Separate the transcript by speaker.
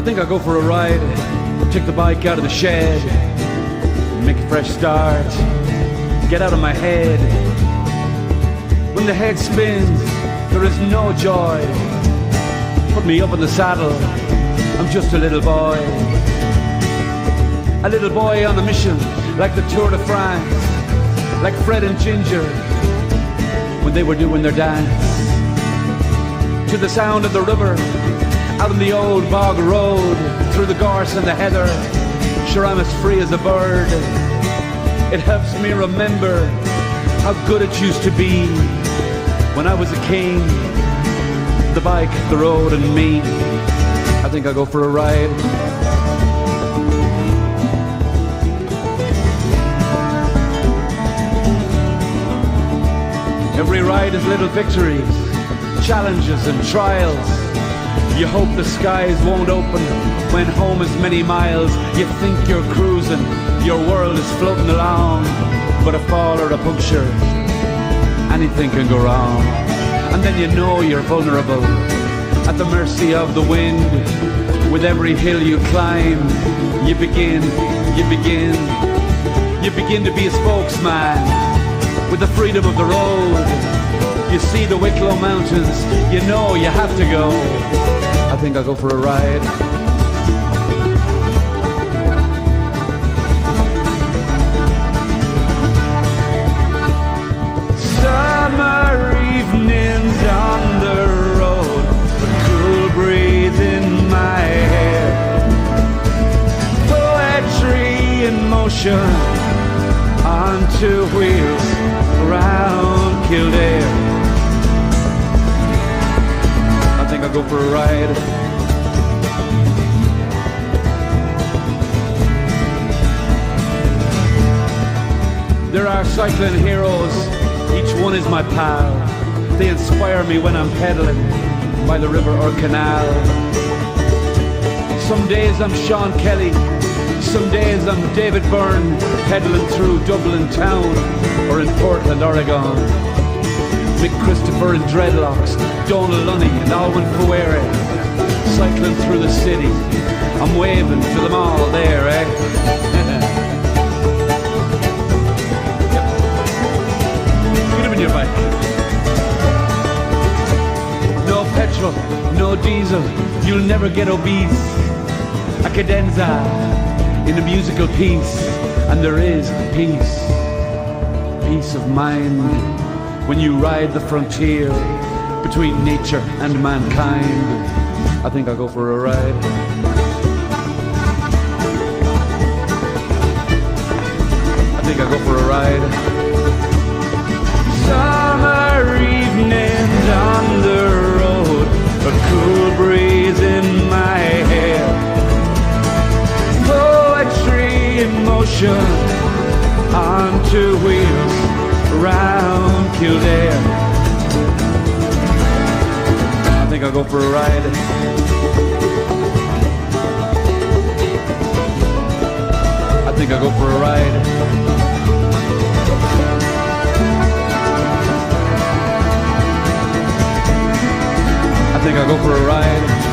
Speaker 1: think I'll go for a ride, take the bike out of the shed, make a fresh start, get out of my head. When the head spins, there is no joy. Put me up in the saddle, I'm just a little boy. A little boy on a mission, like the Tour de France, like Fred and Ginger, when they were doing their dance. To the sound of the river, out on the old bog road, through the gorse and the heather, sure I'm as free as a bird. It helps me remember how good it used to be when I was a king. The bike, the road and me, I think I'll go for a ride. Every ride is little victories, challenges and trials. You hope the skies won't open when home is many miles. You think you're cruising, your world is floating along, but a fall or a puncture, anything can go wrong. And then you know you're vulnerable, at the mercy of the wind. With every hill you climb, you begin to be a spokesman. With the freedom of the road, you see the Wicklow Mountains, you know you have to go. I think I'll go for a ride. Summer evenings on the road, a cool breeze in my hair, poetry in motion on two wheels around Kildare. I think I'll go for a ride. There are cycling heroes, each one is my pal. They inspire me when I'm pedaling by the river or canal. Some days I'm Sean Kelly, some days I'm David Byrne, pedaling through Dublin town or in Portland, Oregon. Mick Christopher in dreadlocks, Donald Lunny and Alwyn Fuere, cycling through the city. I'm waving to them all there, eh? Get him in your bike. No petrol, no diesel, you'll never get obese. A cadenza in a musical piece, and there is peace. Peace of mind when you ride the frontier between nature and mankind. I think I'll go for a ride. I think I'll go for a ride. Summer evenings on the road, a cool breeze in my hair, poetry in motion on two wheels around Kildare. I think I'll go for a ride. I think I'll go for a ride. I think I'll go for a ride.